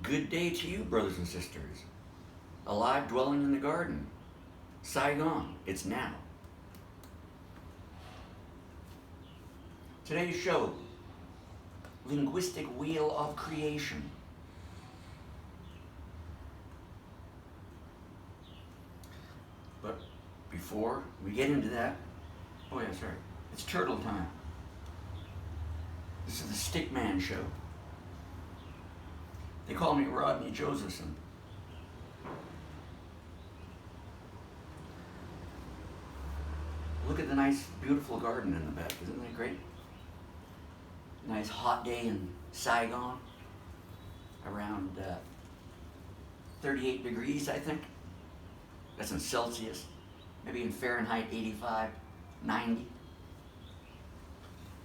Good day to you, brothers and sisters. Alive, dwelling in the garden. Saigon, it's now. Today's show, Linguistic Wheel of Creation. But before we get into that, oh yeah, sorry, it's turtle time. This is the Stickman Show. They call me Rodney Josephson. Look at the nice, beautiful garden in the back. Isn't that great? Nice hot day in Saigon. Around 38 degrees, I think. That's in Celsius. Maybe in Fahrenheit, 85, 90.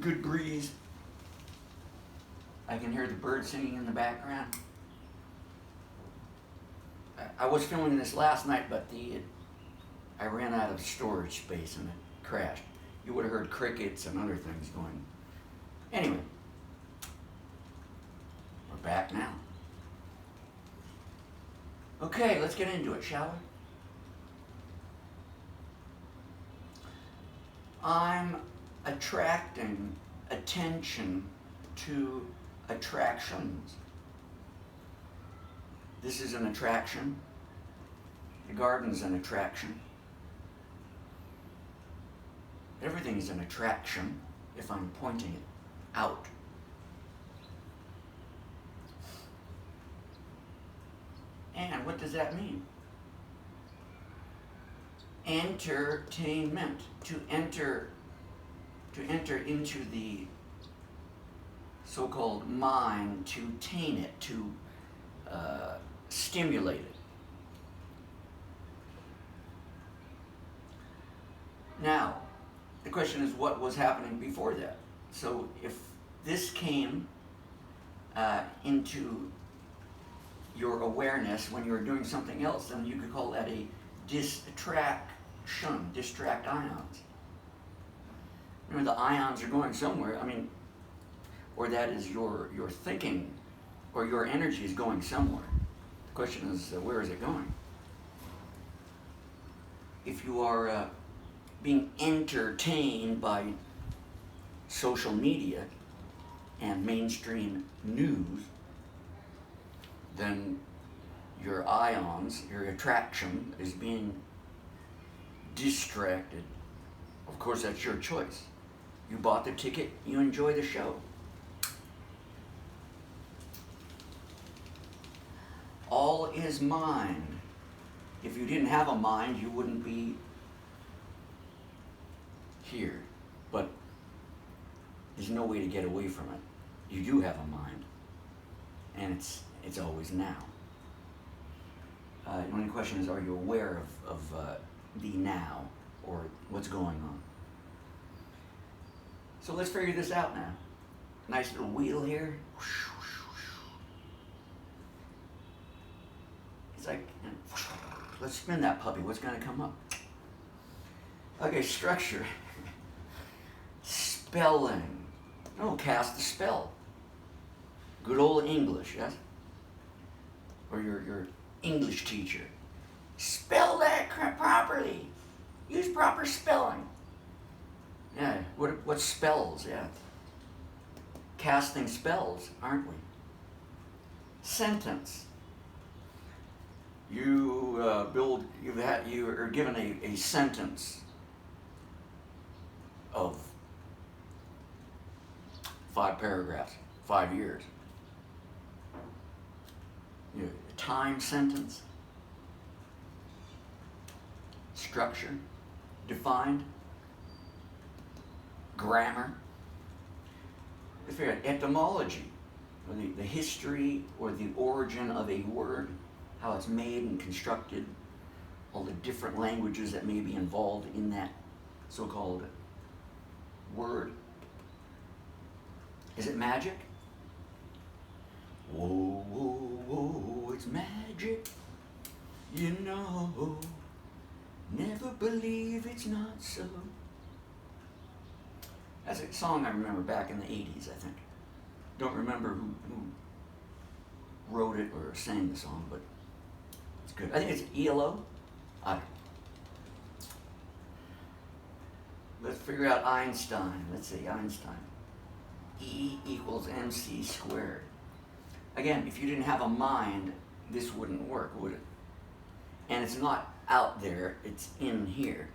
Good breeze. I can hear the birds singing in the background. I was filming this last night, but I ran out of storage space and it crashed. You would have heard crickets and other things going. Anyway, we're back now. Okay, let's get into it, shall we? I'm attracting attention to attractions. This is an attraction. The garden's an attraction. Everything is an attraction if I'm pointing it out. And what does that mean? Entertainment. To enter into the so-called mind, to tame it, to stimulate it. Now, the question is, what was happening before that? So if this came into your awareness when you were doing something else, then you could call that a distraction, distract ions. Remember, the ions are going somewhere, or that is your thinking, or your energy is going somewhere. The question is, where is it going? If you are being entertained by social media and mainstream news, then your ions, your attraction is being distracted. Of course, that's your choice. You bought the ticket, you enjoy the show. All is mind. If you didn't have a mind, you wouldn't be here. But there's no way to get away from it. You do have a mind. And it's always now. The only question is, are you aware of the now, or what's going on? So let's figure this out now. Nice little wheel here. It's like, let's spin that puppy. What's going to come up? Okay, structure. Spelling. Oh, cast a spell. Good old English, yes? Or your English teacher. Spell that properly. Use proper spelling. Yeah, what spells, yeah. Casting spells, aren't we? Sentence. You are given a sentence of 5 paragraphs, 5 years. A time sentence. Structure. Defined. Grammar. Let's figure out etymology, or the history or the origin of a word, how it's made and constructed, all the different languages that may be involved in that so-called word. Is it magic? Whoa, whoa, whoa, it's magic. You know, never believe it's not so. That's a song I remember back in the 80s, I think. Don't remember who wrote it or sang the song, but it's good. I think it's ELO. I don't know. Let's figure out Einstein. Let's see, Einstein. E equals mc squared. Again, if you didn't have a mind, this wouldn't work, would it? And it's not out there, it's in here.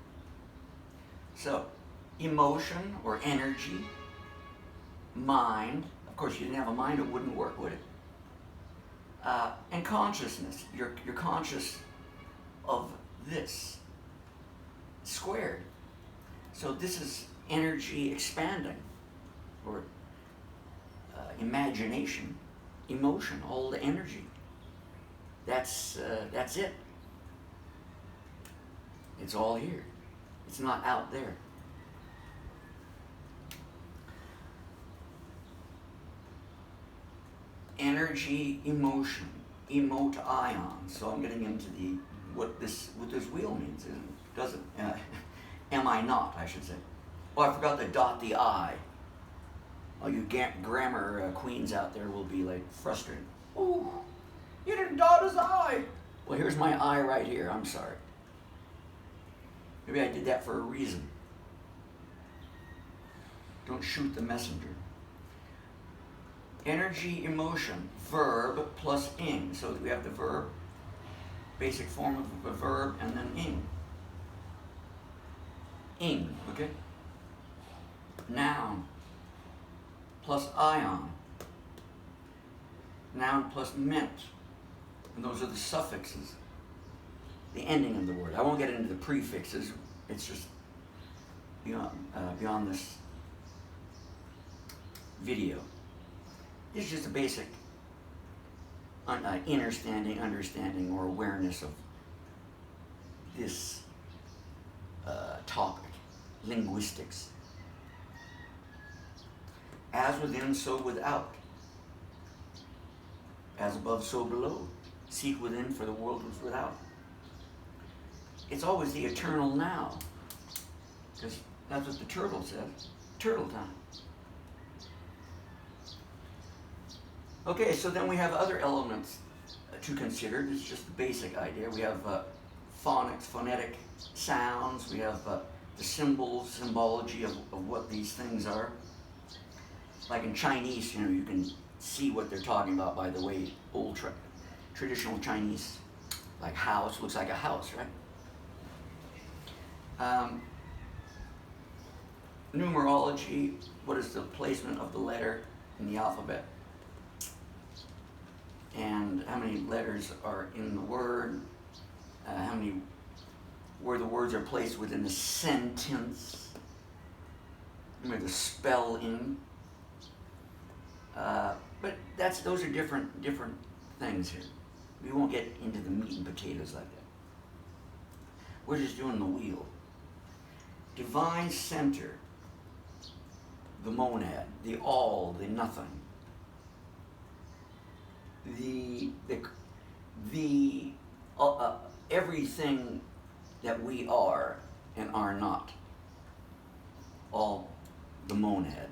So, emotion or energy, mind. Of course, if you didn't have a mind, it wouldn't work, would it? And consciousness. You're conscious of this squared. So this is energy expanding, or imagination, emotion, all the energy. That's it. It's all here. It's not out there. Energy, emotion, emote ions. So I'm getting into the what this wheel means, doesn't? Am I not? I should say. Oh, I forgot to dot the I. Oh, you grammar queens out there will be like frustrated. Oh, you didn't dot his I. Well, here's my I right here. I'm sorry. Maybe I did that for a reason. Don't shoot the messenger. Energy, emotion, verb plus ing. So we have the verb, basic form of a verb, and then ing. Ing, okay? Noun plus ion. Noun plus ment. And those are the suffixes, the ending of the word. I won't get into the prefixes. It's just beyond this video. It's just a basic understanding, or awareness of this topic, linguistics. As within, so without. As above, so below. Seek within, for the world was without. It's always the eternal now, because that's what the turtle says. Turtle time. Okay, so then we have other elements to consider. This is just the basic idea. We have phonics, phonetic sounds. We have the symbols, symbology of what these things are. Like in Chinese, you can see what they're talking about by the way old traditional Chinese, like house, looks like a house, right? Numerology, what is the placement of the letter in the alphabet? And how many letters are in the word? Where the words are placed within the sentence? Where the spelling? But those are different things here. We won't get into the meat and potatoes like that. We're just doing the wheel. Divine center, the monad, the all, the nothing. The everything that we are and are not. All the monad.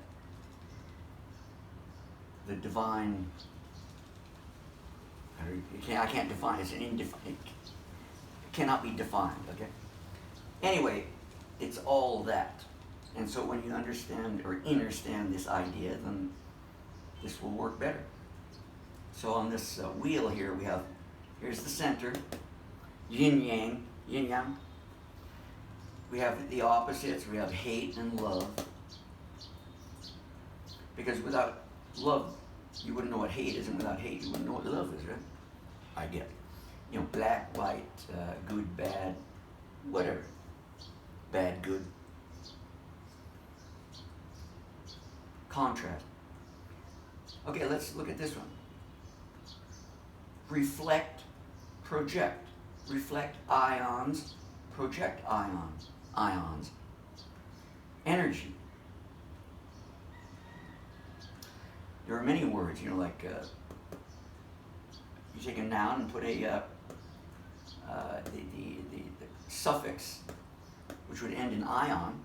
The divine, I can't define, it's an indefinite, it cannot be defined, okay? Anyway, it's all that. And so when you understand or understand this idea, then this will work better. So on this wheel here, here's the center, yin yang. We have the opposites, we have hate and love. Because without love, you wouldn't know what hate is, and without hate, you wouldn't know what love is, right? I get it. Black, white, good, bad, whatever. Bad, good. Contrast. Okay, let's look at this one. Reflect, project. Reflect ions, project ions. Energy. There are many words, like you take a noun and put the suffix, which would end in ion,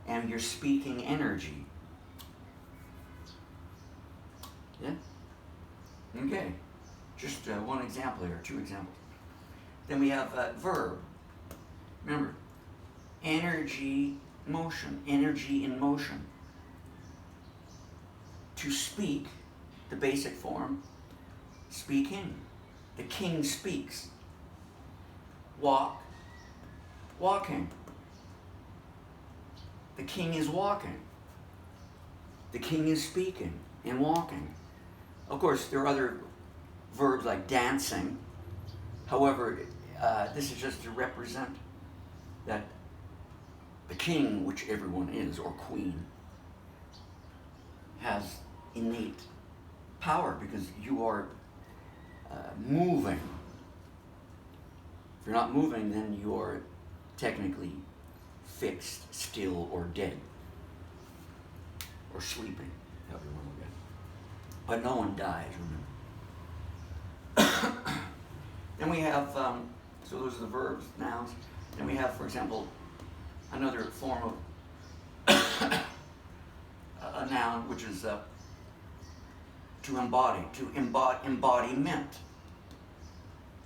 and you're speaking energy. Yeah? Okay, just one example here, two examples. Then we have verb. Remember, energy, motion, energy in motion. To speak, the basic form, speaking. The king speaks. Walk, walking. The king is walking. The king is speaking and walking. Of course, there are other verbs like dancing. However, this is just to represent that the king, which everyone is, or queen, has innate power because you are moving. If you're not moving, then you are technically fixed, still, or dead, or sleeping, however you want to look at it. But no one dies, remember. Then we have, so those are the verbs, nouns. Then we have, for example, another form of a noun, which is to embody, embodiment,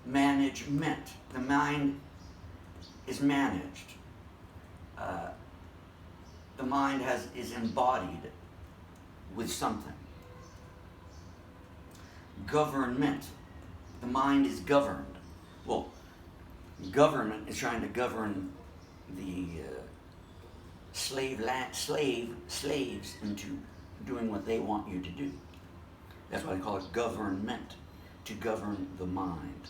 management. The mind is managed. The mind is embodied with something. Government. The mind is governed. Well, government is trying to govern the slaves into doing what they want you to do. That's why they call it government, to govern the mind.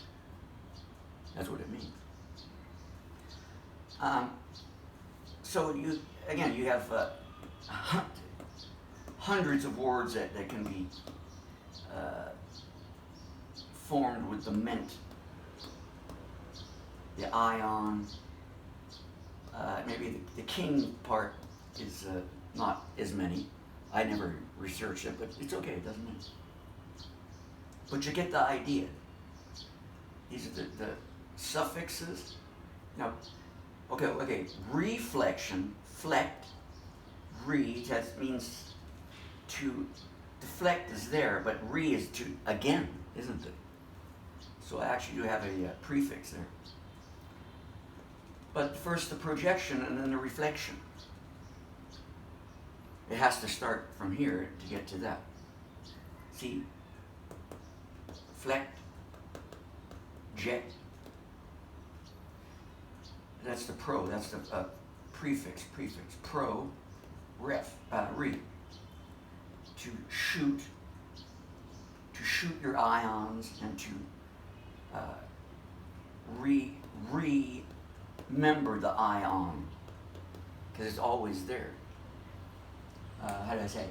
That's what it means. So you have hundreds of words that can be formed with the ment, the ion. Maybe the king part is not as many. I never researched it, but it's okay, it doesn't matter. But you get the idea. These are the suffixes. Now, okay, reflection, flect, that means to deflect is there, but re is to again, isn't it? So I actually do have a prefix there. But first the projection and then the reflection. It has to start from here to get to that. See? Flect, jet. That's the pro, that's the prefix. Pro, ref, re. To shoot your ions and to remember the ion, because it's always there. How do I say?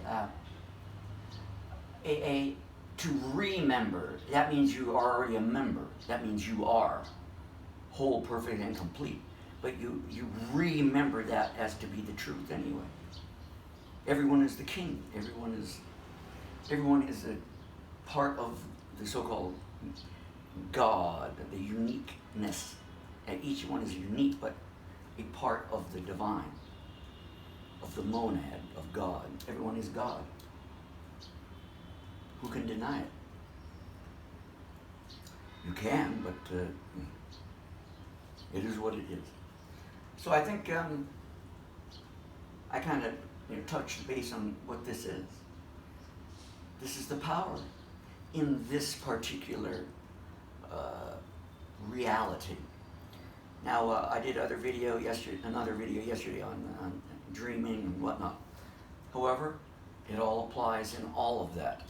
To remember, that means you are already a member. That means you are whole, perfect, and complete. But you remember that as to be the truth anyway. Everyone is the king. Everyone is a part of the so-called God, the uniqueness. And each one is unique, but a part of the divine, of the monad, of God. Everyone is God. Who can deny it? You can, but it is what it is. So I think I kind of touched base on what this is. This is the power in this particular reality. Now I did another video yesterday on dreaming and whatnot. However, it all applies in all of that.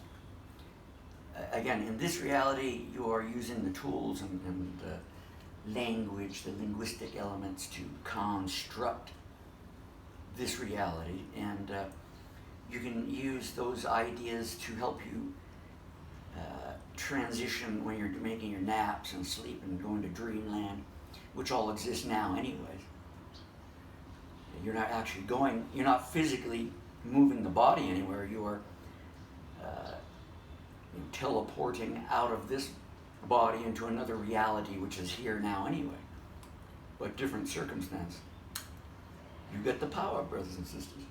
Again, in this reality, you are using the tools and language, the linguistic elements to construct this reality, and you can use those ideas to help you transition when you're making your naps and sleep and going to dreamland, which all exists now anyways. You're not actually you're not physically moving the body anywhere. You are teleporting out of this body into another reality, which is here now anyway, but different circumstance. You get the power, brothers and sisters.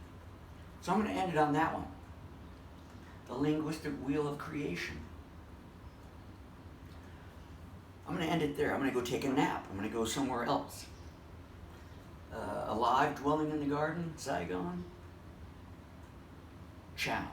So I'm going to end it on that one. The linguistic wheel of creation. I'm going to end it there. I'm going to go take a nap. I'm going to go somewhere else. Alive, dwelling in the garden, Saigon. Ciao.